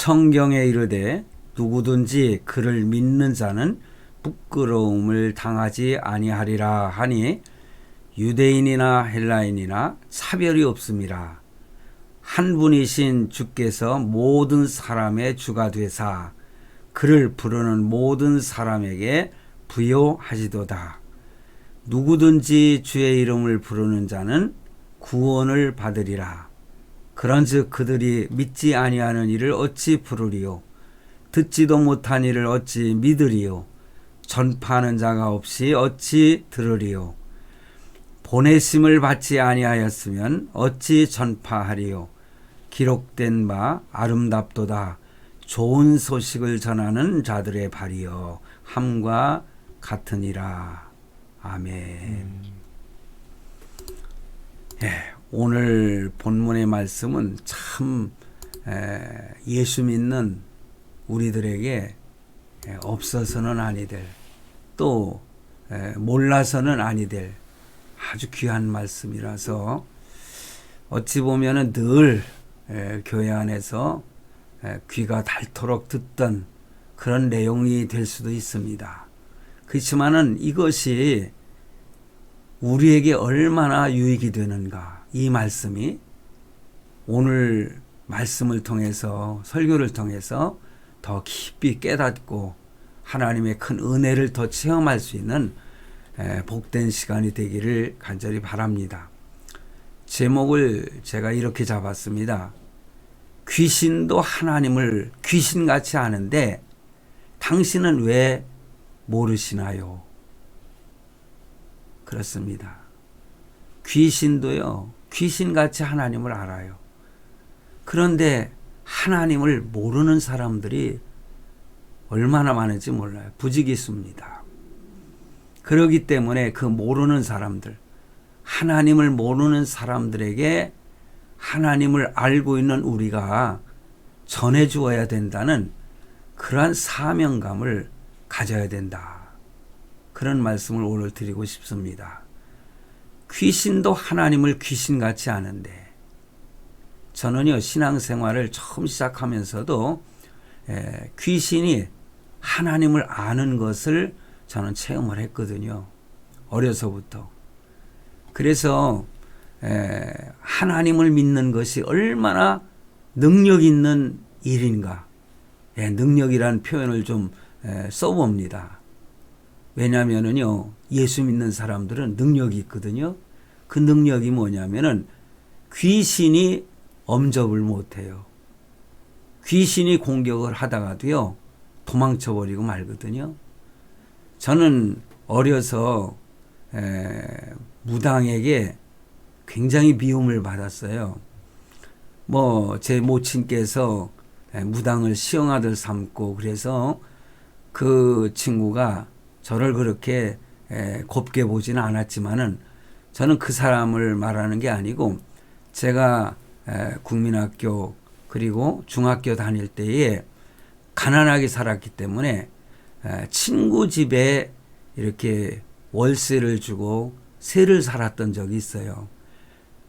성경에 이르되 누구든지 그를 믿는 자는 부끄러움을 당하지 아니하리라 하니 유대인이나 헬라인이나 차별이 없음이라. 한 분이신 주께서 모든 사람의 주가 되사 그를 부르는 모든 사람에게 부요하시도다. 누구든지 주의 이름을 부르는 자는 구원을 받으리라. 그런즉 그들이 믿지 아니하는 이를 어찌 부르리요? 듣지도 못한 이를 어찌 믿으리요? 전파하는 자가 없이 어찌 들으리요? 보내심을 받지 아니하였으면 어찌 전파하리요? 기록된 바 아름답도다. 좋은 소식을 전하는 자들의 발이여 함과 같으니라. 아멘. 오늘 본문의 말씀은 참 예수 믿는 우리들에게 없어서는 아니 될, 또 몰라서는 아니 될 아주 귀한 말씀이라서 어찌 보면은 늘 교회 안에서 귀가 닳도록 듣던 그런 내용이 될 수도 있습니다. 그렇지만은 이것이 우리에게 얼마나 유익이 되는가, 이 말씀이 오늘 말씀을 통해서, 설교를 통해서 더 깊이 깨닫고 하나님의 큰 은혜를 더 체험할 수 있는 복된 시간이 되기를 간절히 바랍니다. 제목을 제가 이렇게 잡았습니다. 귀신도 하나님을 귀신같이 아는데 당신은 왜 모르시나요? 그렇습니다. 귀신도요, 귀신같이 하나님을 알아요. 그런데 하나님을 모르는 사람들이 얼마나 많은지 몰라요. 부지기수입니다. 그렇기 때문에 그 모르는 사람들, 하나님을 모르는 사람들에게 하나님을 알고 있는 우리가 전해주어야 된다는 그러한 사명감을 가져야 된다. 그런 말씀을 오늘 드리고 싶습니다. 귀신도 하나님을 귀신같이 아는데, 저는요 신앙생활을 처음 시작하면서도 귀신이 하나님을 아는 것을 저는 체험을 했거든요. 어려서부터. 그래서 하나님을 믿는 것이 얼마나 능력 있는 일인가, 능력이라는 표현을 좀 써봅니다. 왜냐하면은요, 예수 믿는 사람들은 능력이 있거든요. 그 능력이 뭐냐면은 귀신이 엄접을 못해요. 귀신이 공격을 하다가도요, 도망쳐버리고 말거든요. 저는 어려서 무당에게 굉장히 미움을 받았어요. 제 모친께서 무당을 시험아들 삼고, 그래서 그 친구가 저를 그렇게 곱게 보지는 않았지만은, 저는 그 사람을 말하는 게 아니고, 제가 국민학교 그리고 중학교 다닐 때에 가난하게 살았기 때문에 친구 집에 이렇게 월세를 주고 새를 살았던 적이 있어요.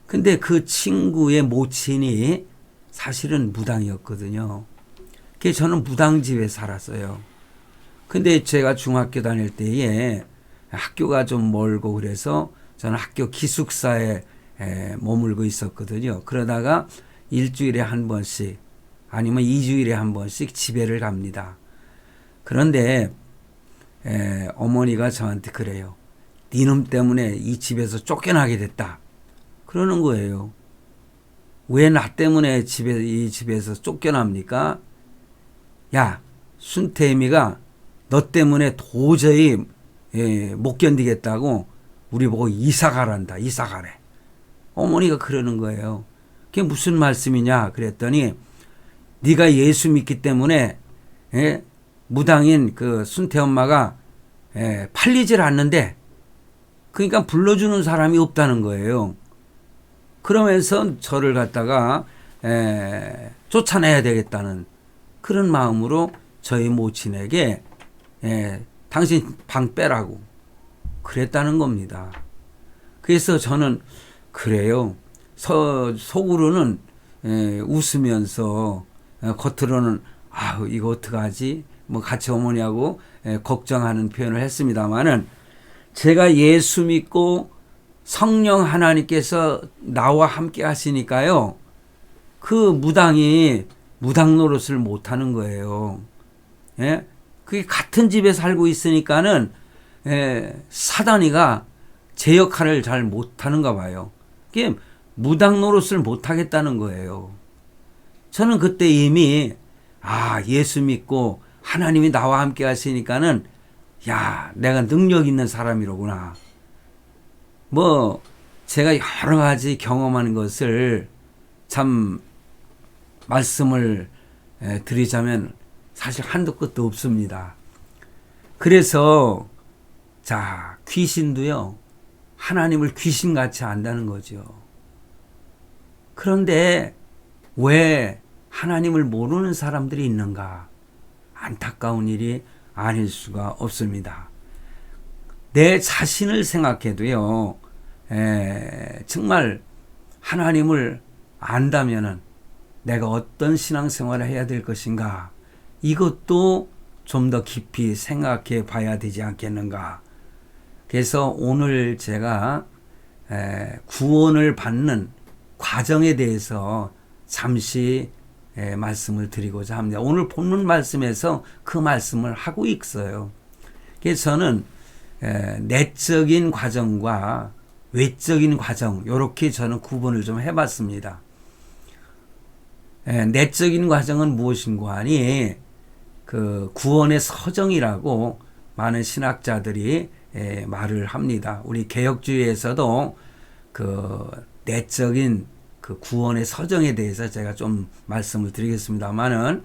근데 그 친구의 모친이 사실은 무당이었거든요. 그래서 저는 무당집에 살았어요. 근데 제가 중학교 다닐 때에 학교가 좀 멀고 그래서 저는 학교 기숙사에 머물고 있었거든요. 그러다가 일주일에 한 번씩 아니면 2주일에 한 번씩 집에를 갑니다. 그런데 어머니가 저한테 그래요. 니놈 때문에 이 집에서 쫓겨나게 됐다. 그러는 거예요. 왜 나 때문에 이 집에서 쫓겨납니까? 야, 순태미가 너 때문에 도저히 못 견디겠다고 우리 보고 이사 가란다. 이사 가래. 어머니가 그러는 거예요. 그게 무슨 말씀이냐 그랬더니, 네가 예수 믿기 때문에 무당인 그 순태 엄마가 팔리질 않는데, 그러니까 불러주는 사람이 없다는 거예요. 그러면서 저를 갖다가 쫓아내야 되겠다는 그런 마음으로 저희 모친에게 당신 방 빼라고 그랬다는 겁니다. 그래서 저는 그래요. 속으로는 웃으면서 겉으로는 이거 어떡하지? 뭐 같이 어머니하고 걱정하는 표현을 했습니다마는 제가 예수 믿고 성령 하나님께서 나와 함께 하시니까요. 그 무당이 무당 노릇을 못 하는 거예요. 예? 그게 같은 집에 살고 있으니까는 사단이가 제 역할을 잘 못하는가 봐요. 그게 무당 노릇을 못하겠다는 거예요. 저는 그때 이미 예수 믿고 하나님이 나와 함께 하시니까는 내가 능력 있는 사람이로구나. 뭐 제가 여러 가지 경험하는 것을 참 말씀을 드리자면 사실 한도 끝도 없습니다. 그래서 귀신도요 하나님을 귀신같이 안다는 거죠. 그런데 왜 하나님을 모르는 사람들이 있는가? 안타까운 일이 아닐 수가 없습니다. 내 자신을 생각해도요, 정말 하나님을 안다면은 내가 어떤 신앙생활을 해야 될 것인가? 이것도 좀 더 깊이 생각해 봐야 되지 않겠는가? 그래서 오늘 제가 구원을 받는 과정에 대해서 잠시 말씀을 드리고자 합니다. 오늘 본문 말씀에서 그 말씀을 하고 있어요. 그래서 저는 내적인 과정과 외적인 과정 이렇게 저는 구분을 좀 해봤습니다. 내적인 과정은 무엇인가 하니 그 구원의 서정이라고 많은 신학자들이 말을 합니다. 우리 개혁주의에서도 그 내적인 그 구원의 서정에 대해서 제가 좀 말씀을 드리겠습니다만은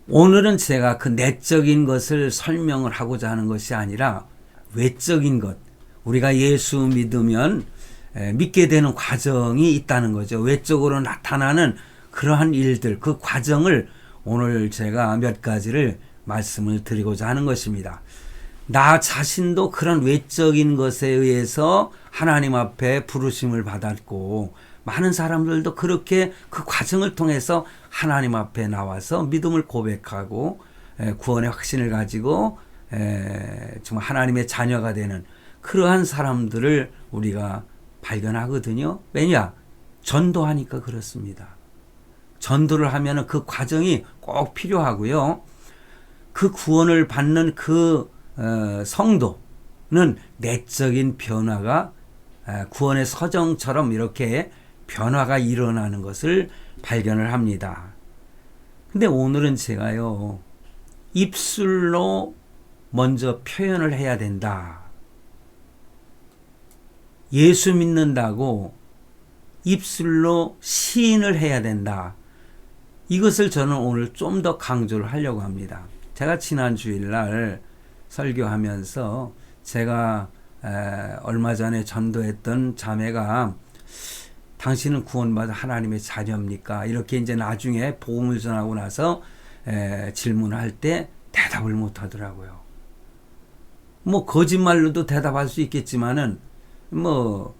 오늘은 제가 그 내적인 것을 설명을 하고자 하는 것이 아니라 외적인 것, 우리가 예수 믿으면 믿게 되는 과정이 있다는 거죠. 외적으로 나타나는 그러한 일들, 그 과정을 오늘 제가 몇 가지를 말씀을 드리고자 하는 것입니다. 나 자신도 그런 외적인 것에 의해서 하나님 앞에 부르심을 받았고 많은 사람들도 그렇게 그 과정을 통해서 하나님 앞에 나와서 믿음을 고백하고 구원의 확신을 가지고 정말 하나님의 자녀가 되는 그러한 사람들을 우리가 발견하거든요. 왜냐? 전도하니까 그렇습니다. 전도를 하면 그 과정이 꼭 필요하고요. 그 구원을 받는 그 성도는 내적인 변화가 구원의 서정처럼 이렇게 변화가 일어나는 것을 발견을 합니다. 근데 오늘은 제가요, 입술로 먼저 표현을 해야 된다. 예수 믿는다고 입술로 시인을 해야 된다. 이것을 저는 오늘 좀 더 강조를 하려고 합니다. 제가 지난 주일날 설교하면서 제가 얼마 전에 전도했던 자매가 당신은 구원받은 하나님의 자녀입니까? 이렇게 이제 나중에 복음을 전하고 나서 질문을 할 때 대답을 못 하더라고요. 뭐 거짓말로도 대답할 수 있겠지만은 뭐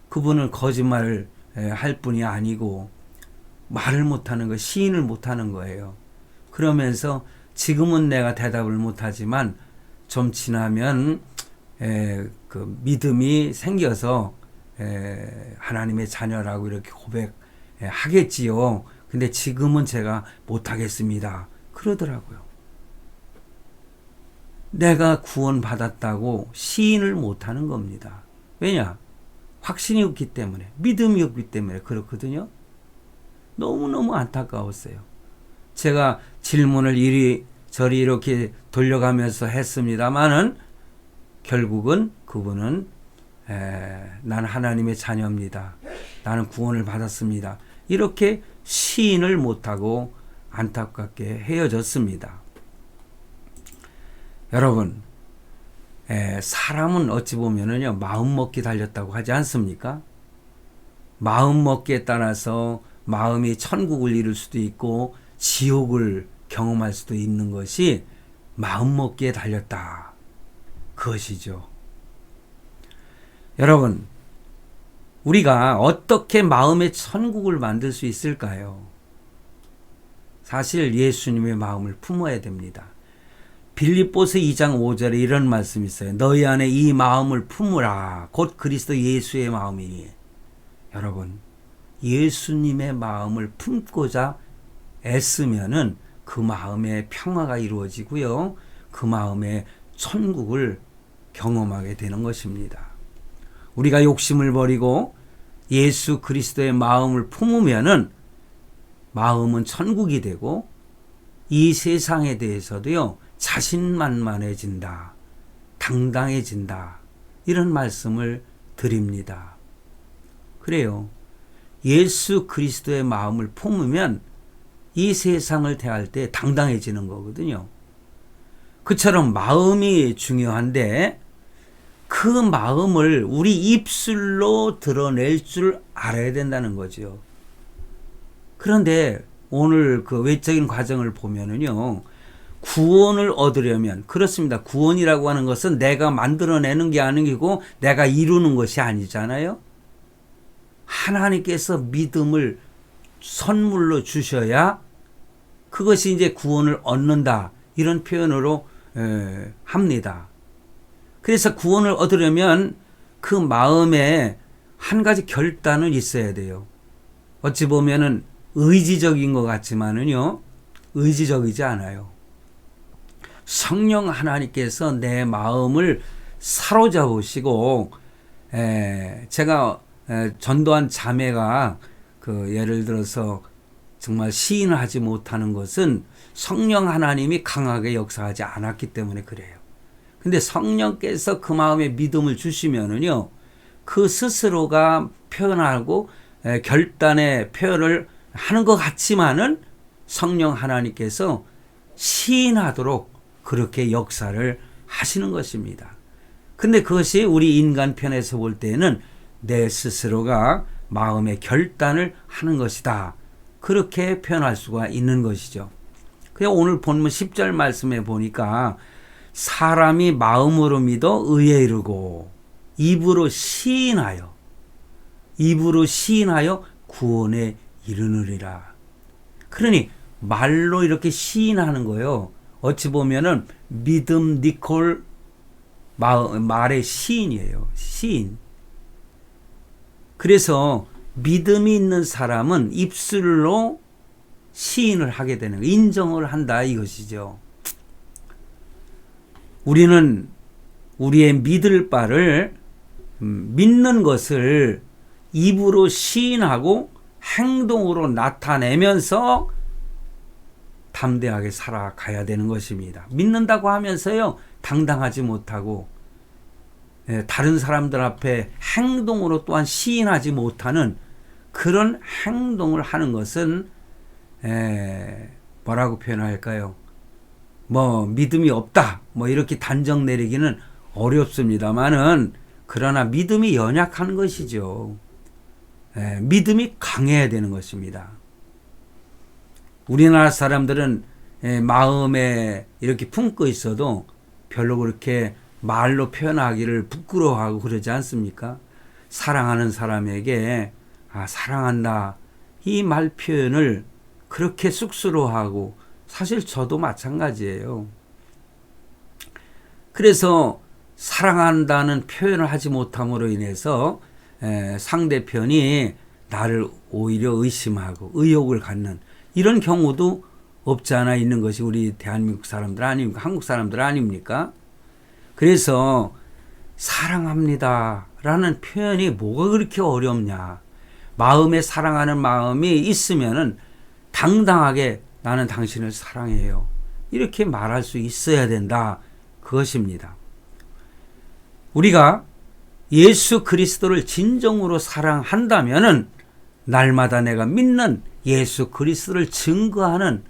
그분은 거짓말을 할 뿐이 아니고 말을 못하는 거, 시인을 못하는 거예요. 그러면서 지금은 내가 대답을 못하지만 좀 지나면 그 믿음이 생겨서 하나님의 자녀라고 이렇게 고백하겠지요. 근데 지금은 제가 못하겠습니다. 그러더라고요. 내가 구원받았다고 시인을 못하는 겁니다. 왜냐? 확신이 없기 때문에, 믿음이 없기 때문에 그렇거든요. 너무너무 안타까웠어요. 제가 질문을 이리저리 이렇게 돌려가면서 했습니다만은 결국은 그분은 나는 하나님의 자녀입니다. 나는 구원을 받았습니다. 이렇게 시인을 못하고 안타깝게 헤어졌습니다. 여러분, 사람은 어찌 보면은요, 마음 먹기 달렸다고 하지 않습니까? 마음 먹기에 따라서 마음이 천국을 이룰 수도 있고 지옥을 경험할 수도 있는 것이 마음 먹기에 달렸다. 그것이죠. 여러분, 우리가 어떻게 마음의 천국을 만들 수 있을까요? 사실 예수님의 마음을 품어야 됩니다. 빌립보서 2장 5절에 이런 말씀이 있어요. 너희 안에 이 마음을 품으라. 곧 그리스도 예수의 마음이니. 여러분, 예수님의 마음을 품고자 애쓰면은 그 마음에 평화가 이루어지고요. 그 마음에 천국을 경험하게 되는 것입니다. 우리가 욕심을 버리고 예수 그리스도의 마음을 품으면은 마음은 천국이 되고 이 세상에 대해서도요, 자신만만해진다, 당당해진다, 이런 말씀을 드립니다. 그래요. 예수 그리스도의 마음을 품으면 이 세상을 대할 때 당당해지는 거거든요. 그처럼 마음이 중요한데 그 마음을 우리 입술로 드러낼 줄 알아야 된다는 거죠. 그런데 오늘 그 외적인 과정을 보면은요, 구원을 얻으려면, 그렇습니다. 구원이라고 하는 것은 내가 만들어내는 게 아니고 내가 이루는 것이 아니잖아요. 하나님께서 믿음을 선물로 주셔야 그것이 이제 구원을 얻는다, 이런 표현으로 합니다. 그래서 구원을 얻으려면 그 마음에 한 가지 결단은 있어야 돼요. 어찌 보면은 의지적인 것 같지만은요, 의지적이지 않아요. 성령 하나님께서 내 마음을 사로잡으시고, 제가 전도한 자매가 그 예를 들어서 정말 시인을 하지 못하는 것은 성령 하나님이 강하게 역사하지 않았기 때문에 그래요. 근데 성령께서 그 마음에 믿음을 주시면은요, 그 스스로가 표현하고 결단의 표현을 하는 것 같지만은 성령 하나님께서 시인하도록 그렇게 역사를 하시는 것입니다. 근데 그것이 우리 인간 편에서 볼 때는 내 스스로가 마음의 결단을 하는 것이다, 그렇게 표현할 수가 있는 것이죠. 그냥 오늘 본문 10절 말씀에 보니까 사람이 마음으로 믿어 의에 이르고 입으로 시인하여 구원에 이르느리라. 그러니 말로 이렇게 시인하는 거요, 어찌 보면은 믿음 니콜 말의 시인이에요. 시인. 그래서 믿음이 있는 사람은 입술로 시인을 하게 되는 거예요. 인정을 한다, 이것이죠. 우리는 우리의 믿을 바를, 믿는 것을 입으로 시인하고 행동으로 나타내면서 담대하게 살아가야 되는 것입니다. 믿는다고 하면서요, 당당하지 못하고 다른 사람들 앞에 행동으로 또한 시인하지 못하는 그런 행동을 하는 것은 뭐라고 표현할까요? 믿음이 없다, 이렇게 단정 내리기는 어렵습니다만은, 그러나 믿음이 연약한 것이죠. 믿음이 강해야 되는 것입니다. 우리나라 사람들은 마음에 이렇게 품고 있어도 별로 그렇게 말로 표현하기를 부끄러워하고 그러지 않습니까? 사랑하는 사람에게 사랑한다, 이 말 표현을 그렇게 쑥스러워하고, 사실 저도 마찬가지예요. 그래서 사랑한다는 표현을 하지 못함으로 인해서 상대편이 나를 오히려 의심하고 의욕을 갖는 이런 경우도 없지 않아 있는 것이 우리 대한민국 사람들 아닙니까? 한국 사람들 아닙니까? 그래서 사랑합니다 라는 표현이 뭐가 그렇게 어렵냐. 마음에 사랑하는 마음이 있으면은 당당하게 나는 당신을 사랑해요, 이렇게 말할 수 있어야 된다, 그것입니다. 우리가 예수 그리스도를 진정으로 사랑한다면은 날마다 내가 믿는 예수 그리스도를 증거하는,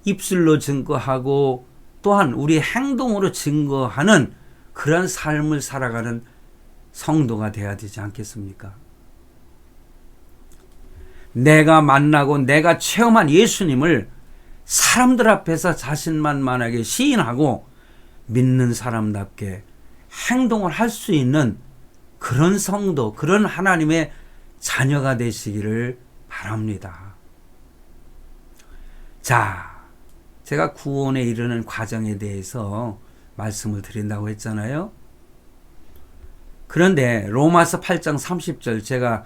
입술로 증거하고 또한 우리의 행동으로 증거하는 그런 삶을 살아가는 성도가 되어야 되지 않겠습니까? 내가 만나고 내가 체험한 예수님을 사람들 앞에서 자신만만하게 시인하고 믿는 사람답게 행동을 할 수 있는 그런 성도, 그런 하나님의 자녀가 되시기를 바랍니다. 자, 제가 구원에 이르는 과정에 대해서 말씀을 드린다고 했잖아요. 그런데 로마서 8장 30절 제가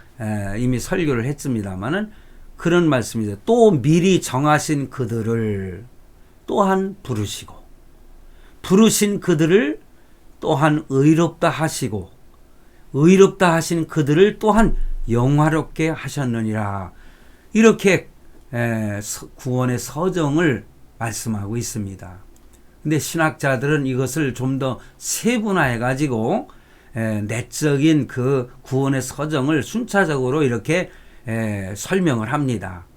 이미 설교를 했습니다마는 그런 말씀이죠. 또 미리 정하신 그들을 또한 부르시고 부르신 그들을 또한 의롭다 하시고 의롭다 하신 그들을 또한 영화롭게 하셨느니라. 이렇게 구원의 서정을 말씀하고 있습니다. 근데 신학자들은 이것을 좀 더 세분화해 가지고 내적인 그 구원의 서정을 순차적으로 이렇게 설명을 합니다.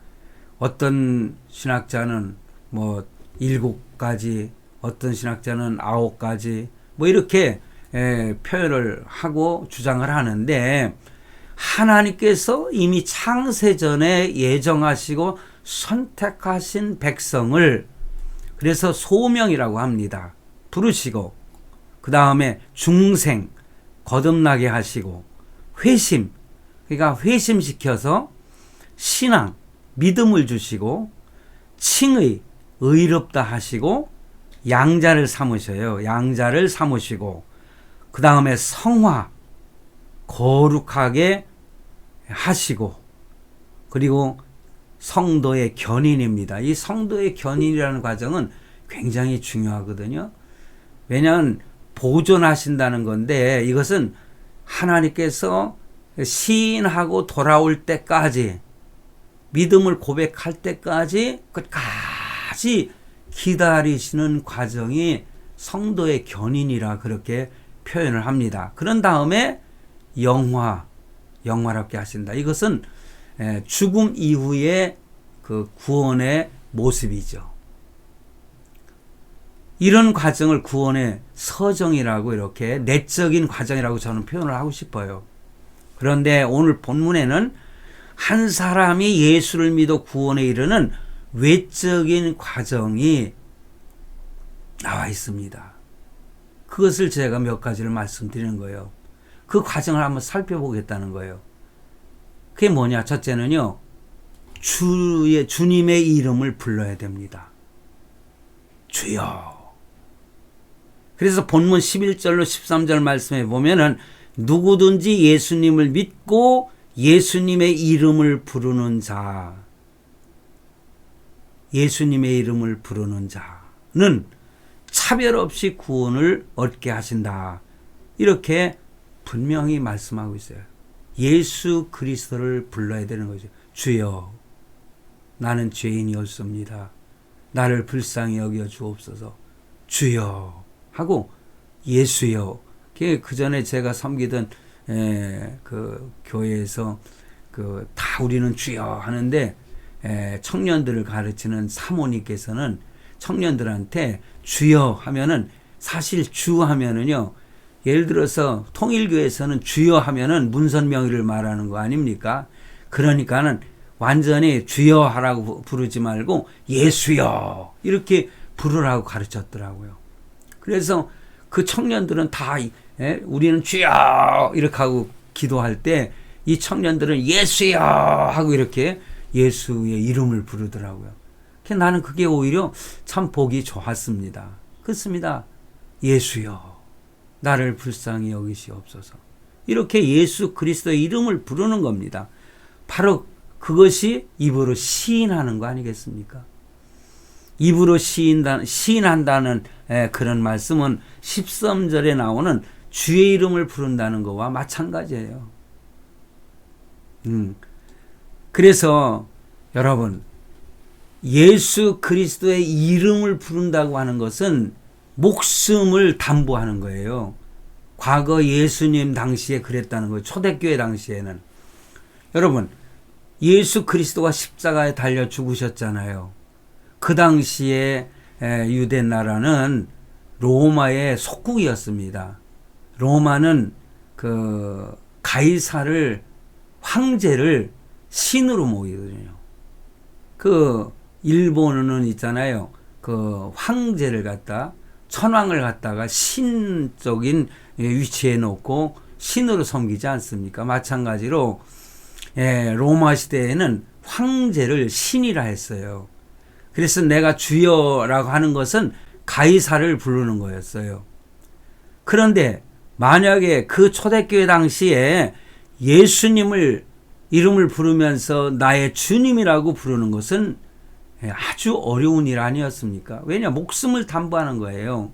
어떤 신학자는 뭐 7가지, 어떤 신학자는 9가지, 뭐 이렇게 표현을 하고 주장을 하는데, 하나님께서 이미 창세전에 예정하시고 선택하신 백성을 그래서 소명이라고 합니다. 부르시고 그 다음에 중생 거듭나게 하시고 회심, 그러니까 회심시켜서 신앙 믿음을 주시고 칭의 의롭다 하시고 양자를 삼으셔요. 양자를 삼으시고 그 다음에 성화 거룩하게 하시고 그리고 성도의 견인입니다. 이 성도의 견인이라는 과정은 굉장히 중요하거든요. 왜냐하면 보존하신다는 건데 이것은 하나님께서 시인하고 돌아올 때까지 믿음을 고백할 때까지 끝까지 기다리시는 과정이 성도의 견인이라 그렇게 표현을 합니다. 그런 다음에 영화롭게 하신다. 이것은 죽음 이후의 그 구원의 모습이죠. 이런 과정을 구원의 서정이라고 이렇게 내적인 과정이라고 저는 표현을 하고 싶어요. 그런데 오늘 본문에는 한 사람이 예수를 믿어 구원에 이르는 외적인 과정이 나와 있습니다. 그것을 제가 몇 가지를 말씀드리는 거예요. 그 과정을 한번 살펴보겠다는 거예요. 그게 뭐냐? 첫째는요, 주님의 이름을 불러야 됩니다. 주여. 그래서 본문 11절로 13절 말씀에 보면은 누구든지 예수님을 믿고 예수님의 이름을 부르는 자, 예수님의 이름을 부르는 자는 차별 없이 구원을 얻게 하신다. 이렇게 분명히 말씀하고 있어요. 예수 그리스도를 불러야 되는 거죠. 주여, 나는 죄인이었습니다. 나를 불쌍히 여겨 주옵소서. 주여 하고 예수여. 그 전에 제가 섬기던 그 교회에서 다 우리는 주여 하는데 청년들을 가르치는 사모님께서는 청년들한테 주여 하면은 사실 주 하면은요. 예를 들어서 통일교에서는 주여 하면은 문선명의를 말하는 거 아닙니까? 그러니까는 완전히 주여 하라고 부르지 말고 예수여 이렇게 부르라고 가르쳤더라고요. 그래서 그 청년들은 다 우리는 주여 이렇게 하고 기도할 때 이 청년들은 예수여 하고 이렇게 예수의 이름을 부르더라고요. 나는 그게 오히려 참 보기 좋았습니다. 그렇습니다. 예수여 나를 불쌍히 여기시옵소서. 이렇게 예수 그리스도의 이름을 부르는 겁니다. 바로 그것이 입으로 시인하는 거 아니겠습니까? 입으로 시인한다는 그런 말씀은 13절에 나오는 주의 이름을 부른다는 것과 마찬가지예요. 그래서 여러분 예수 그리스도의 이름을 부른다고 하는 것은 목숨을 담보하는 거예요. 과거 예수님 당시에 그랬다는 거예요. 초대교회 당시에는. 여러분 예수 그리스도가 십자가에 달려 죽으셨잖아요. 그 당시에 유대 나라는 로마의 속국이었습니다. 로마는 그 가이사를 황제를 신으로 모이거든요. 그 일본은 있잖아요. 그 황제를 갖다 천황을 갖다가 신적인 위치에 놓고 신으로 섬기지 않습니까? 마찬가지로 로마 시대에는 황제를 신이라 했어요. 그래서 내가 주여라고 하는 것은 가이사를 부르는 거였어요. 그런데 만약에 그 초대교회 당시에 예수님을 이름을 부르면서 나의 주님이라고 부르는 것은 아주 어려운 일 아니었습니까? 왜냐? 목숨을 담보하는 거예요.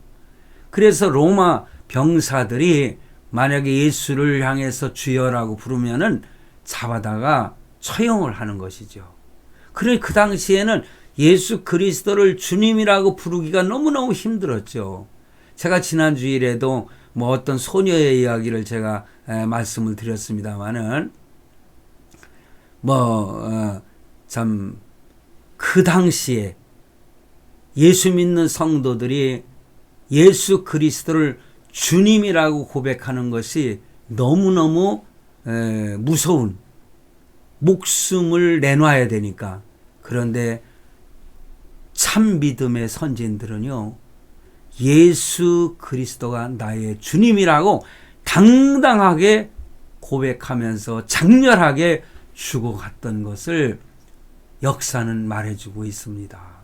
그래서 로마 병사들이 만약에 예수를 향해서 주여라고 부르면은 잡아다가 처형을 하는 것이죠. 그래 그 당시에는 예수 그리스도를 주님이라고 부르기가 너무너무 힘들었죠. 제가 지난 주일에도 뭐 어떤 소녀의 이야기를 제가 말씀을 드렸습니다마는 참 그 당시에 예수 믿는 성도들이 예수 그리스도를 주님이라고 고백하는 것이 너무너무 무서운, 목숨을 내놔야 되니까. 그런데 참 믿음의 선진들은요, 예수 그리스도가 나의 주님이라고 당당하게 고백하면서 장렬하게 죽어갔던 것을 역사는 말해주고 있습니다.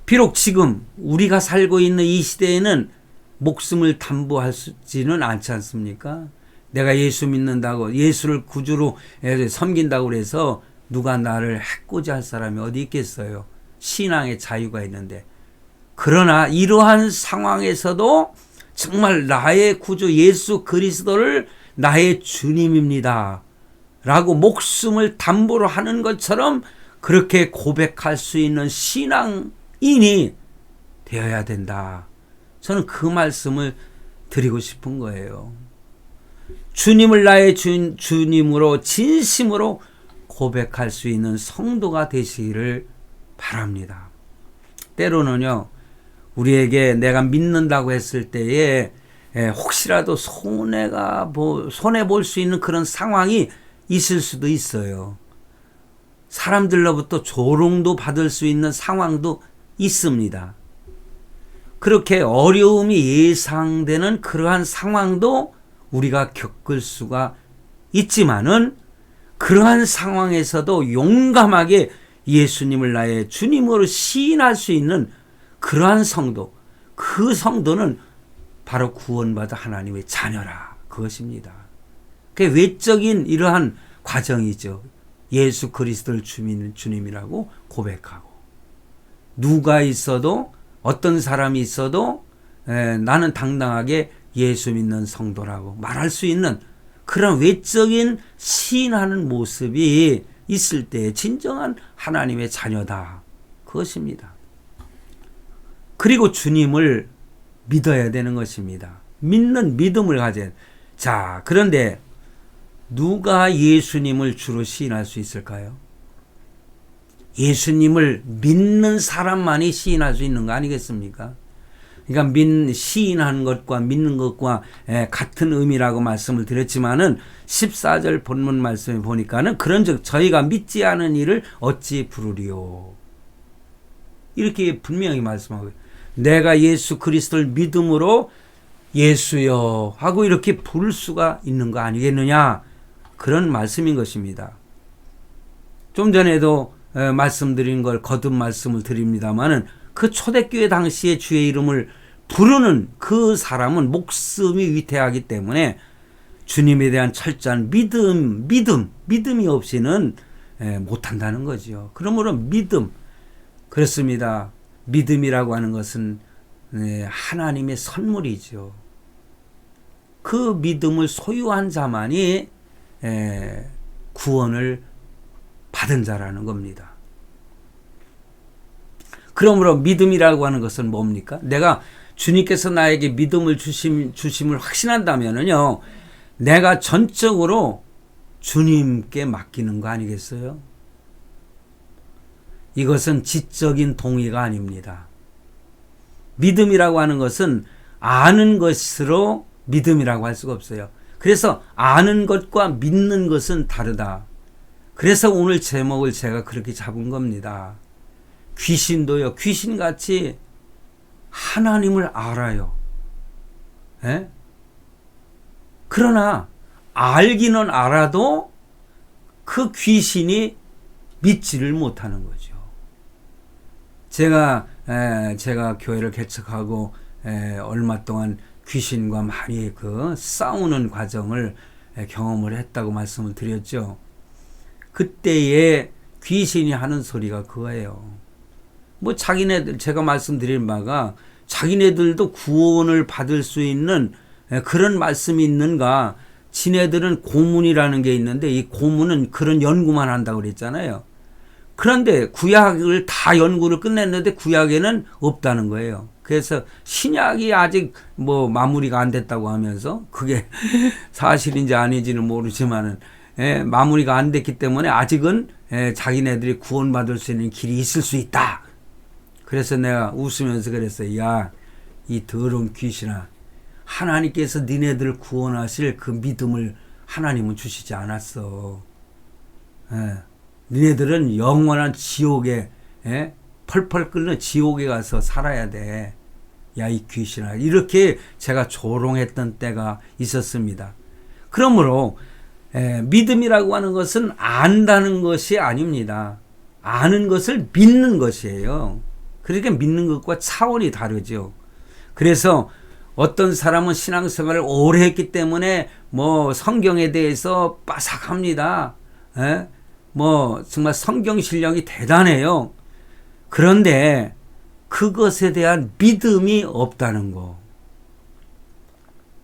비록 지금 우리가 살고 있는 이 시대에는 목숨을 담보하지는 않지 않습니까? 내가 예수 믿는다고, 예수를 구주로 섬긴다고 해서 누가 나를 해코지 할 사람이 어디 있겠어요? 신앙의 자유가 있는데. 그러나 이러한 상황에서도 정말 나의 구주 예수 그리스도를 나의 주님입니다 라고 목숨을 담보로 하는 것처럼 그렇게 고백할 수 있는 신앙인이 되어야 된다. 저는 그 말씀을 드리고 싶은 거예요. 주님을 나의 주님으로 진심으로 고백할 수 있는 성도가 되시기를 바랍니다. 때로는요, 우리에게 내가 믿는다고 했을 때에 혹시라도 손해볼 수 있는 그런 상황이 있을 수도 있어요. 사람들로부터 조롱도 받을 수 있는 상황도 있습니다. 그렇게 어려움이 예상되는 그러한 상황도 우리가 겪을 수가 있지만은 그러한 상황에서도 용감하게 예수님을 나의 주님으로 시인할 수 있는 그러한 성도, 그 성도는 바로 구원받아 하나님의 자녀라, 그것입니다. 그게 외적인 이러한 과정이죠. 예수 그리스도를 주님이라고 고백하고, 누가 있어도 어떤 사람이 있어도 나는 당당하게 예수 믿는 성도라고 말할 수 있는 그런 외적인 시인하는 모습이 있을 때 진정한 하나님의 자녀다, 그것입니다. 그리고 주님을 믿어야 되는 것입니다. 믿는 믿음을 가져야. 자, 그런데 누가 예수님을 주로 시인할 수 있을까요? 예수님을 믿는 사람만이 시인할 수 있는 거 아니겠습니까? 그러니까 시인하는 것과 믿는 것과 같은 의미라고 말씀을 드렸지만은 14절 본문 말씀에 보니까는 그런즉 저희가 믿지 않은 이를 어찌 부르리요, 이렇게 분명히 말씀하고, 내가 예수 그리스도를 믿음으로 예수여 하고 이렇게 부를 수가 있는 거 아니겠느냐, 그런 말씀인 것입니다. 좀 전에도 말씀드린 걸 거듭 말씀을 드립니다마는 그 초대교회 당시에 주의 이름을 부르는 그 사람은 목숨이 위태하기 때문에 주님에 대한 철저한 믿음이 없이는 못한다는 거죠. 그러므로 믿음, 그렇습니다. 믿음이라고 하는 것은 하나님의 선물이죠. 그 믿음을 소유한 자만이 구원을 받은 자라는 겁니다. 그러므로 믿음이라고 하는 것은 뭡니까? 내가 주님께서 나에게 믿음을 주심을 확신한다면은요, 내가 전적으로 주님께 맡기는 거 아니겠어요? 이것은 지적인 동의가 아닙니다. 믿음이라고 하는 것은 아는 것으로 믿음이라고 할 수가 없어요. 그래서 아는 것과 믿는 것은 다르다. 그래서 오늘 제목을 제가 그렇게 잡은 겁니다. 귀신도요, 귀신같이 하나님을 알아요. 에? 그러나 알기는 알아도 그 귀신이 믿지를 못하는 거죠. 제가 교회를 개척하고 얼마 동안 귀신과 많이 그 싸우는 과정을 경험을 했다고 말씀을 드렸죠. 그때에 귀신이 하는 소리가 그거예요. 뭐 자기네들, 제가 말씀드린 바가 자기네들도 구원을 받을 수 있는 그런 말씀이 있는가. 지네들은 고문이라는 게 있는데 이 고문은 그런 연구만 한다고 그랬잖아요. 그런데 구약을 다 연구를 끝냈는데 구약에는 없다는 거예요. 그래서 신약이 아직 뭐 마무리가 안 됐다고 하면서 그게 사실인지 아닌지는 모르지만은 마무리가 안 됐기 때문에 아직은 자기네들이 구원받을 수 있는 길이 있을 수 있다. 그래서 내가 웃으면서 그랬어요. 야, 이 더러운 귀신아, 하나님께서 니네들을 구원하실 그 믿음을 하나님은 주시지 않았어. 니네들은 영원한 지옥에 펄펄 끓는 지옥에 가서 살아야 돼. 야, 이 귀신아. 이렇게 제가 조롱했던 때가 있었습니다. 그러므로 믿음이라고 하는 것은 안다는 것이 아닙니다. 아는 것을 믿는 것이에요. 그러니까 믿는 것과 차원이 다르죠. 그래서 어떤 사람은 신앙생활을 오래 했기 때문에 뭐 성경에 대해서 빠삭합니다. 뭐 정말 성경 실력이 대단해요. 그런데 그것에 대한 믿음이 없다는 거.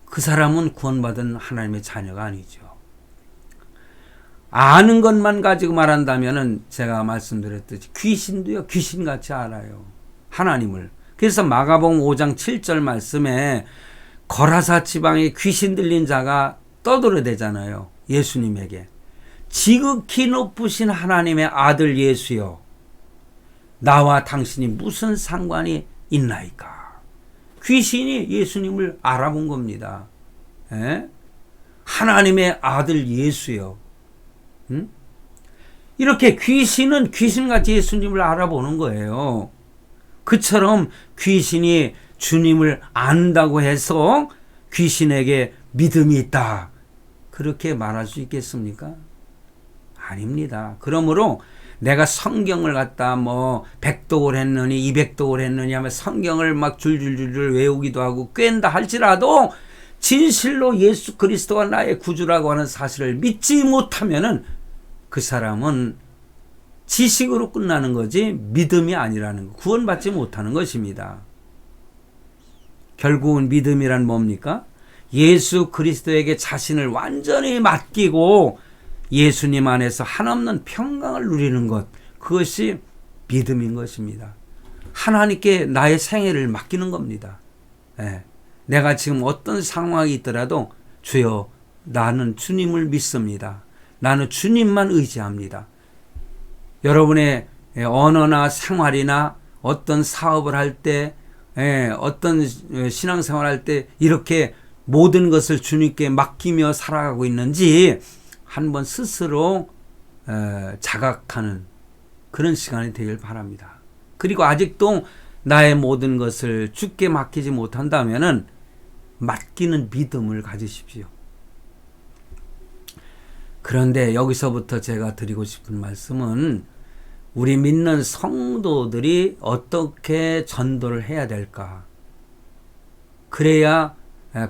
그 사람은 구원받은 하나님의 자녀가 아니죠. 아는 것만 가지고 말한다면은 제가 말씀드렸듯이 귀신도요, 귀신같이 알아요. 하나님을. 그래서 마가복음 5장 7절 말씀에 거라사 지방에 귀신 들린 자가 떠들어대잖아요. 예수님에게. 지극히 높으신 하나님의 아들 예수여, 나와 당신이 무슨 상관이 있나이까. 귀신이 예수님을 알아본 겁니다. 하나님의 아들 예수여. 이렇게 귀신은 귀신같이 예수님을 알아보는 거예요. 그처럼 귀신이 주님을 안다고 해서 귀신에게 믿음이 있다, 그렇게 말할 수 있겠습니까? 아닙니다. 그러므로 내가 성경을 갖다 뭐 100독을 했느니 200독을 했느니 하면 성경을 막 줄줄줄 외우기도 하고 꿰는다 할지라도 진실로 예수 그리스도가 나의 구주라고 하는 사실을 믿지 못하면은 그 사람은 지식으로 끝나는 거지 믿음이 아니라는 거, 구원받지 못하는 것입니다. 결국은 믿음이란 뭡니까? 예수 그리스도에게 자신을 완전히 맡기고 예수님 안에서 한없는 평강을 누리는 것, 그것이 믿음인 것입니다. 하나님께 나의 생애를 맡기는 겁니다. 내가 지금 어떤 상황이 있더라도 주여, 나는 주님을 믿습니다. 나는 주님만 의지합니다. 여러분의 언어나 생활이나 어떤 사업을 할 때, 어떤 신앙생활 할 때 이렇게 모든 것을 주님께 맡기며 살아가고 있는지 한번 스스로 자각하는 그런 시간이 되길 바랍니다. 그리고 아직도 나의 모든 것을 주께 맡기지 못한다면은 맡기는 믿음을 가지십시오. 그런데 여기서부터 제가 드리고 싶은 말씀은 우리 믿는 성도들이 어떻게 전도를 해야 될까? 그래야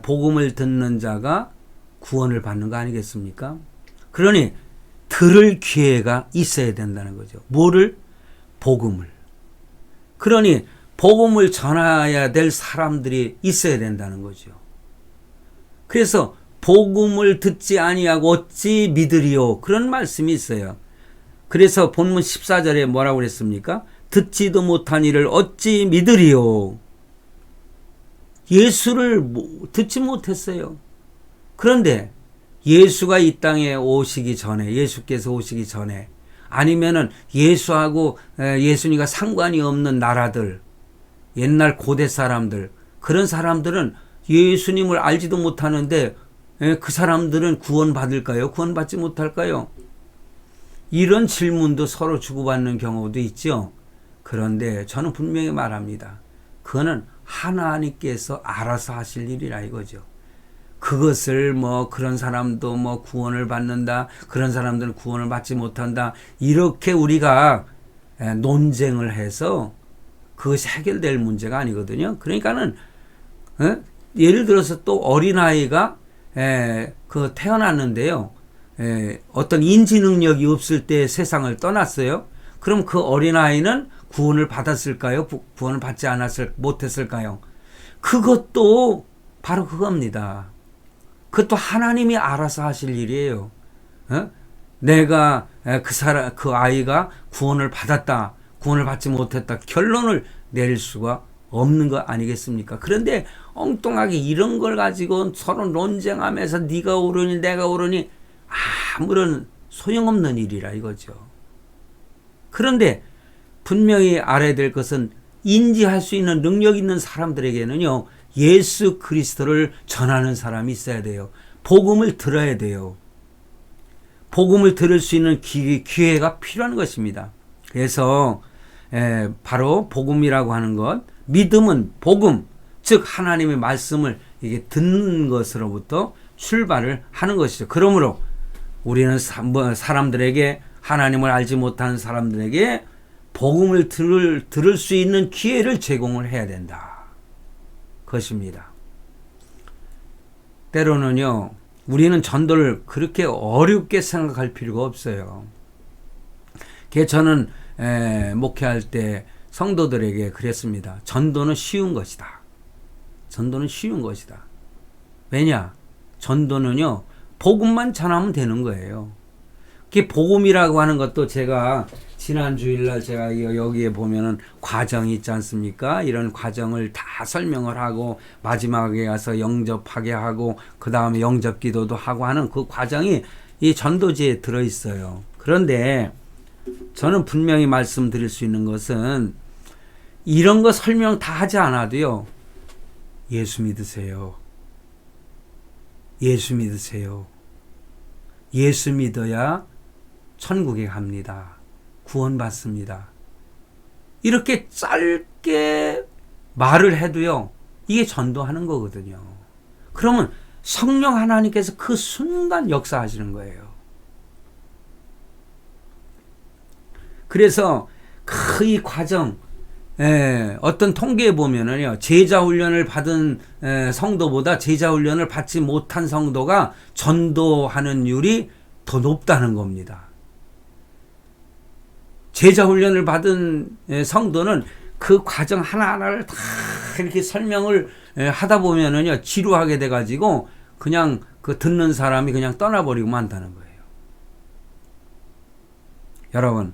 복음을 듣는 자가 구원을 받는 거 아니겠습니까? 그러니 들을 기회가 있어야 된다는 거죠. 뭐를? 복음을. 그러니 복음을 전해야 될 사람들이 있어야 된다는 거죠. 그래서 복음을 듣지 아니하고 어찌 믿으리요? 그런 말씀이 있어요. 그래서 본문 14절에 뭐라고 그랬습니까? 듣지도 못한 이를 어찌 믿으리요? 예수를 듣지 못했어요. 그런데 예수가 이 땅에 오시기 전에, 예수께서 오시기 전에, 아니면은 예수하고 예수님과 상관이 없는 나라들, 옛날 고대 사람들, 그런 사람들은 예수님을 알지도 못하는데 그 사람들은 구원받을까요? 구원받지 못할까요? 이런 질문도 서로 주고받는 경우도 있죠. 그런데 저는 분명히 말합니다. 그거는 하나님께서 알아서 하실 일이라 이거죠. 그것을 뭐 그런 사람도 뭐 구원을 받는다, 그런 사람들은 구원을 받지 못한다, 이렇게 우리가 논쟁을 해서 그것이 해결될 문제가 아니거든요. 그러니까는 예를 들어서 또 어린아이가 그 태어났는데요. 어떤 인지 능력이 없을 때 세상을 떠났어요. 그럼 그 어린아이는 구원을 받았을까요? 구원을 받지 못했을까요? 그것도 바로 그겁니다. 그것도 하나님이 알아서 하실 일이에요. 내가 그 아이가 구원을 받았다, 구원을 받지 못했다, 결론을 내릴 수가 없는 거 아니겠습니까? 그런데 엉뚱하게 이런 걸 가지고 서로 논쟁하면서 네가 옳으니 내가 옳으니 아무런 소용없는 일이라 이거죠. 그런데 분명히 알아야 될 것은 인지할 수 있는 능력 있는 사람들에게는요, 예수 그리스도를 전하는 사람이 있어야 돼요. 복음을 들어야 돼요. 복음을 들을 수 있는 기회가 필요한 것입니다. 그래서 바로 복음이라고 하는 것, 믿음은 복음, 즉 하나님의 말씀을 이게 듣는 것으로부터 출발을 하는 것이죠. 그러므로 우리는 사람들에게, 하나님을 알지 못하는 사람들에게 복음을 들을 수 있는 기회를 제공을 해야 된다. 것입니다. 때로는요, 우리는 전도를 그렇게 어렵게 생각할 필요가 없어요. 저는 목회할 때 성도들에게 그랬습니다. 전도는 쉬운 것이다. 전도는 쉬운 것이다. 왜냐? 전도는요, 복음만 전하면 되는 거예요. 그 복음이라고 하는 것도 제가 지난 주일날 제가 여기에 보면은 과정이 있지 않습니까? 이런 과정을 다 설명을 하고 마지막에 가서 영접하게 하고 그 다음에 영접 기도도 하고 하는 그 과정이 이 전도지에 들어있어요. 그런데 저는 분명히 말씀드릴 수 있는 것은 이런 거 설명 다 하지 않아도요, 예수 믿으세요. 예수 믿으세요. 예수 믿어야 천국에 갑니다. 구원받습니다. 이렇게 짧게 말을 해도요, 이게 전도하는 거거든요. 그러면 성령 하나님께서 그 순간 역사하시는 거예요. 그래서 이 과정, 어떤 통계에 보면은요, 제자 훈련을 받은 성도보다 제자 훈련을 받지 못한 성도가 전도하는 율이 더 높다는 겁니다. 제자 훈련을 받은 성도는 그 과정 하나하나를 다 이렇게 설명을 하다 보면은요, 지루하게 돼가지고 그냥 그 듣는 사람이 그냥 떠나버리고 만다는 거예요. 여러분,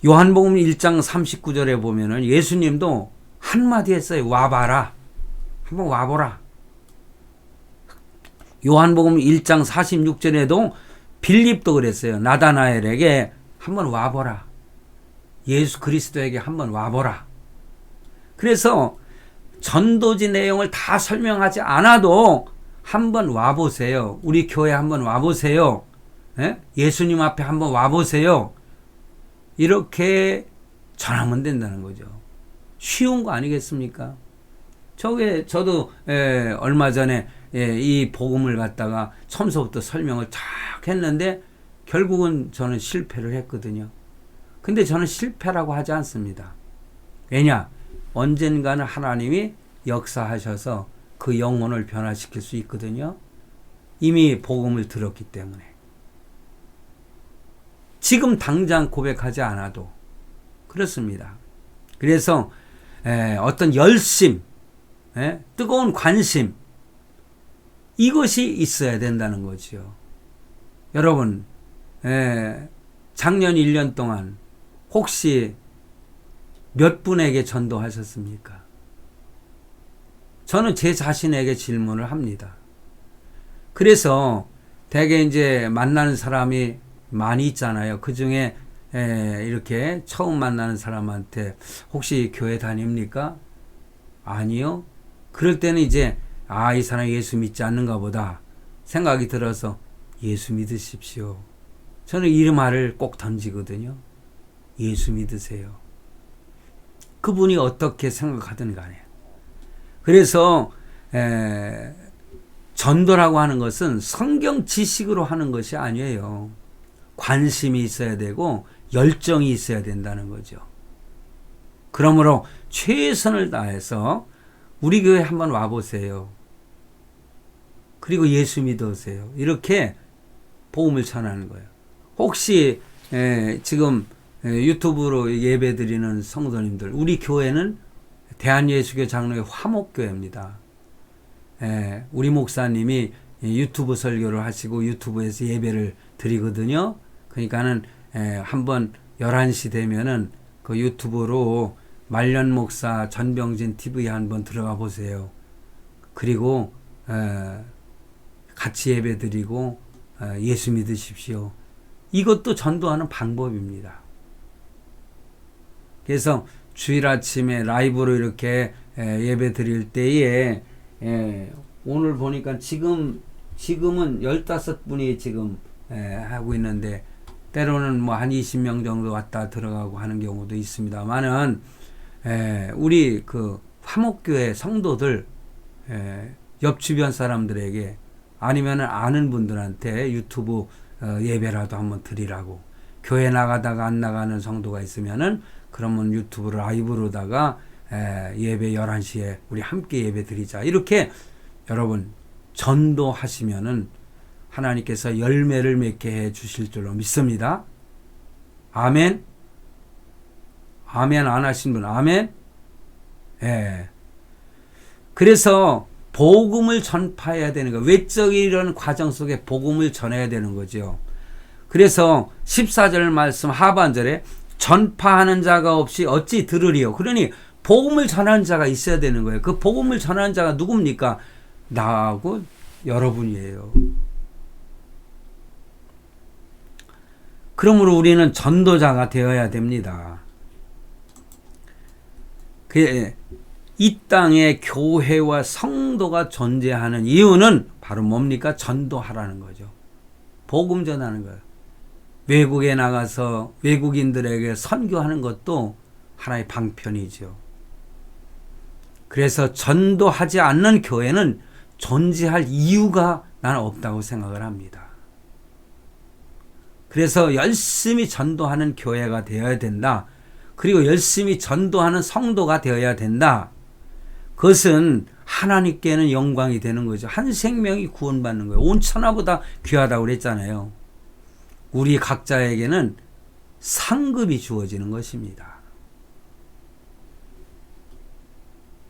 요한복음 1장 39절에 보면은 예수님도 한마디 했어요. 와봐라. 한번 와보라. 요한복음 1장 46절에도 빌립도 그랬어요. 나다나엘에게 한번 와보라. 예수 그리스도에게 한번 와보라. 그래서 전도지 내용을 다 설명하지 않아도 한번 와보세요. 우리 교회 한번 와보세요. 예수님 앞에 한번 와보세요. 이렇게 전하면 된다는 거죠. 쉬운 거 아니겠습니까? 저도 얼마 전에 이 복음을 갖다가 처음부터 설명을 쫙 했는데 결국은 저는 실패를 했거든요. 근데 저는 실패라고 하지 않습니다. 왜냐? 언젠가는 하나님이 역사하셔서 그 영혼을 변화시킬 수 있거든요. 이미 복음을 들었기 때문에. 지금 당장 고백하지 않아도 그렇습니다. 그래서 어떤 열심, 뜨거운 관심, 이것이 있어야 된다는 거죠. 여러분, 작년 1년 동안 혹시 몇 분에게 전도하셨습니까? 저는 제 자신에게 질문을 합니다. 그래서 대개 이제 만나는 사람이 많이 있잖아요. 그 중에 이렇게 처음 만나는 사람한테 혹시 교회 다닙니까? 아니요. 그럴 때는 이제 이 사람이 예수 믿지 않는가 보다 생각이 들어서 예수 믿으십시오. 저는 이 말을 꼭 던지거든요. 예수 믿으세요. 그분이 어떻게 생각하든 간에. 그래서 전도라고 하는 것은 성경 지식으로 하는 것이 아니에요. 관심이 있어야 되고 열정이 있어야 된다는 거죠. 그러므로 최선을 다해서 우리 교회 한번 와보세요. 그리고 예수 믿으세요. 이렇게 복음을 전하는 거예요. 혹시 지금 유튜브로 예배 드리는 성도님들, 우리 교회는 대한예수교 장로회 화목교회입니다. 우리 목사님이 유튜브 설교를 하시고 유튜브에서 예배를 드리거든요. 그러니까는 한번 11시 되면은 그 유튜브로 말년 목사 전병진 TV 한번 들어가 보세요. 그리고 같이 예배 드리고 예수 믿으십시오. 이것도 전도하는 방법입니다. 그래서 주일 아침에 라이브로 이렇게 예배 드릴 때에 오늘 보니까 지금은 15분이 지금 하고 있는데 때로는 뭐 한 20명 정도 왔다 들어가고 하는 경우도 있습니다만은 우리 그 화목교회 성도들 옆 주변 사람들에게 아니면 아는 분들한테 유튜브 예배라도 한번 드리라고, 교회 나가다가 안 나가는 성도가 있으면은 그러면 유튜브 라이브로다가 예배 11시에 우리 함께 예배 드리자. 이렇게 여러분 전도하시면은 하나님께서 열매를 맺게 해 주실 줄로 믿습니다. 아멘. 아멘 안 하신 분 아멘. 그래서 복음을 전파해야 되는 거, 외적인 이런 과정 속에 복음을 전해야 되는 거죠. 그래서 14절 말씀 하반절에 전파하는 자가 없이 어찌 들으리요. 그러니 복음을 전하는 자가 있어야 되는 거예요. 그 복음을 전하는 자가 누굽니까? 나하고 여러분이에요. 그러므로 우리는 전도자가 되어야 됩니다. 이 땅에 교회와 성도가 존재하는 이유는 바로 뭡니까? 전도하라는 거죠. 복음 전하는 거예요. 외국에 나가서 외국인들에게 선교하는 것도 하나의 방편이죠. 그래서 전도하지 않는 교회는 존재할 이유가 나는 없다고 생각을 합니다. 그래서 열심히 전도하는 교회가 되어야 된다. 그리고 열심히 전도하는 성도가 되어야 된다. 그것은 하나님께는 영광이 되는 거죠. 한 생명이 구원받는 거예요. 온 천하보다 귀하다고 그랬잖아요. 우리 각자에게는 상급이 주어지는 것입니다.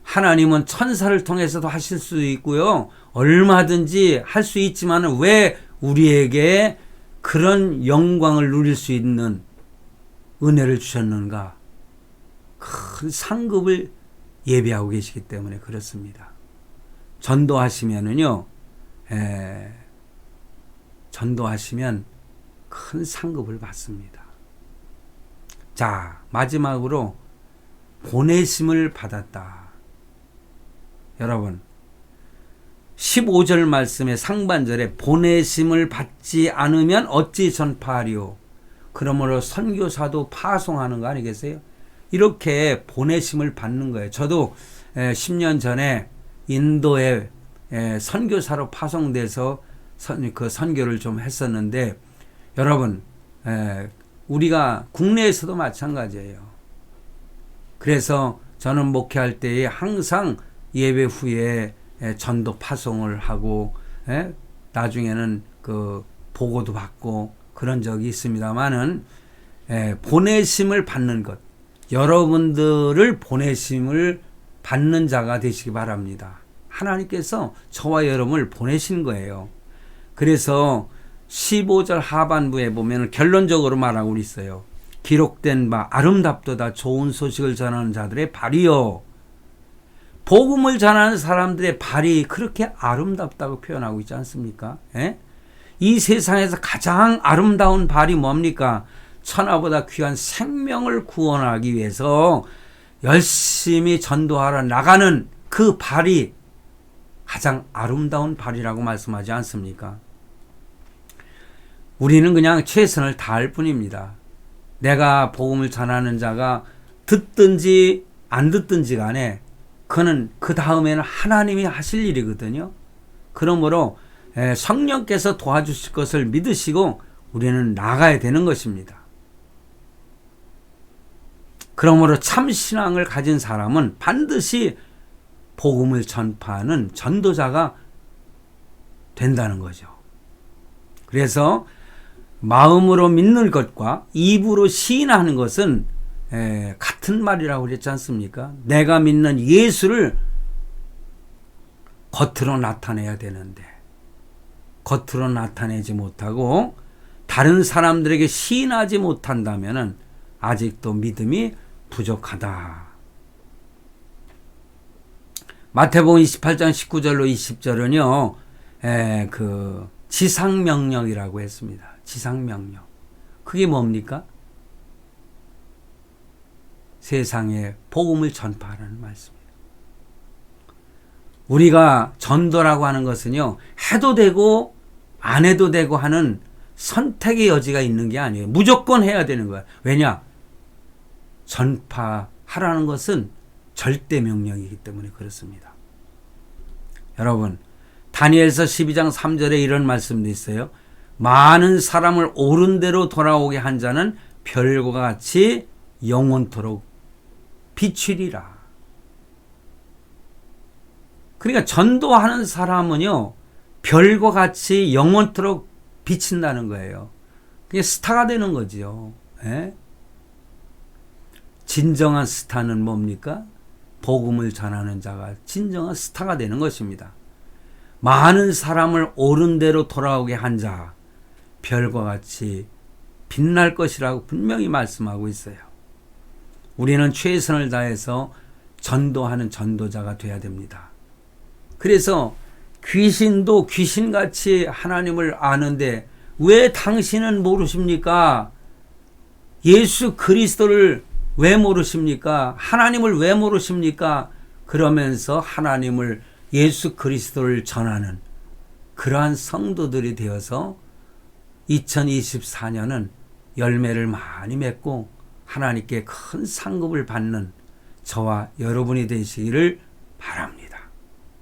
하나님은 천사를 통해서도 하실 수 있고요. 얼마든지 할 수 있지만 왜 우리에게 그런 영광을 누릴 수 있는 은혜를 주셨는가? 큰 상급을 예비하고 계시기 때문에 그렇습니다. 전도하시면은요, 전도하시면 큰 상급을 받습니다. 자, 마지막으로 보내심을 받았다. 여러분, 15절 말씀의 상반절에 보내심을 받지 않으면 어찌 전파하리요. 그러므로 선교사도 파송하는 거 아니겠어요? 이렇게 보내심을 받는 거예요. 저도 10년 전에 인도에 선교사로 파송돼서 그 선교를 좀 했었는데, 여러분, 우리가 국내에서도 마찬가지예요. 그래서 저는 목회할 때에 항상 예배 후에 전도 파송을 하고 나중에는 그 보고도 받고 그런 적이 있습니다만은 보내심을 받는 것, 여러분들을 보내심을 받는 자가 되시기 바랍니다. 하나님께서 저와 여러분을 보내신 거예요. 그래서 15절 하반부에 보면 결론적으로 말하고 있어요. 기록된 바 아름답도다 좋은 소식을 전하는 자들의 발이요. 복음을 전하는 사람들의 발이 그렇게 아름답다고 표현하고 있지 않습니까? 이 세상에서 가장 아름다운 발이 뭡니까? 천하보다 귀한 생명을 구원하기 위해서 열심히 전도하러 나가는 그 발이 가장 아름다운 발이라고 말씀하지 않습니까? 우리는 그냥 최선을 다할 뿐입니다. 내가 복음을 전하는 자가 듣든지 안 듣든지 간에 그는 그 다음에는 하나님이 하실 일이거든요. 그러므로 성령께서 도와주실 것을 믿으시고 우리는 나가야 되는 것입니다. 그러므로 참 신앙을 가진 사람은 반드시 복음을 전파하는 전도자가 된다는 거죠. 그래서 마음으로 믿는 것과 입으로 시인하는 것은 같은 말이라고 그랬지 않습니까? 내가 믿는 예수를 겉으로 나타내야 되는데 겉으로 나타내지 못하고 다른 사람들에게 시인하지 못한다면 아직도 믿음이 부족하다. 마태복음 28장 19절로 20절은요, 그 지상명령이라고 했습니다. 지상명령. 그게 뭡니까? 세상에 복음을 전파하라는 말씀이에요. 우리가 전도라고 하는 것은요, 해도 되고 안 해도 되고 하는 선택의 여지가 있는 게 아니에요. 무조건 해야 되는 거야. 왜냐? 전파하라는 것은 절대 명령이기 때문에 그렇습니다. 여러분, 다니엘서 12장 3절에 이런 말씀도 있어요. 많은 사람을 옳은 대로 돌아오게 한 자는 별과 같이 영원토록 비추리라. 그러니까 전도하는 사람은요, 별과 같이 영원토록 비친다는 거예요. 그게 스타가 되는 거지요. 예? 진정한 스타는 뭡니까? 복음을 전하는 자가 진정한 스타가 되는 것입니다. 많은 사람을 옳은 대로 돌아오게 한 자, 별과 같이 빛날 것이라고 분명히 말씀하고 있어요. 우리는 최선을 다해서 전도하는 전도자가 되어야 됩니다. 그래서 귀신도 귀신같이 하나님을 아는데 왜 당신은 모르십니까? 예수 그리스도를 왜 모르십니까? 하나님을 왜 모르십니까? 그러면서 하나님을 예수 그리스도를 전하는 그러한 성도들이 되어서 2024년은 열매를 많이 맺고 하나님께 큰 상급을 받는 저와 여러분이 되시기를 바랍니다.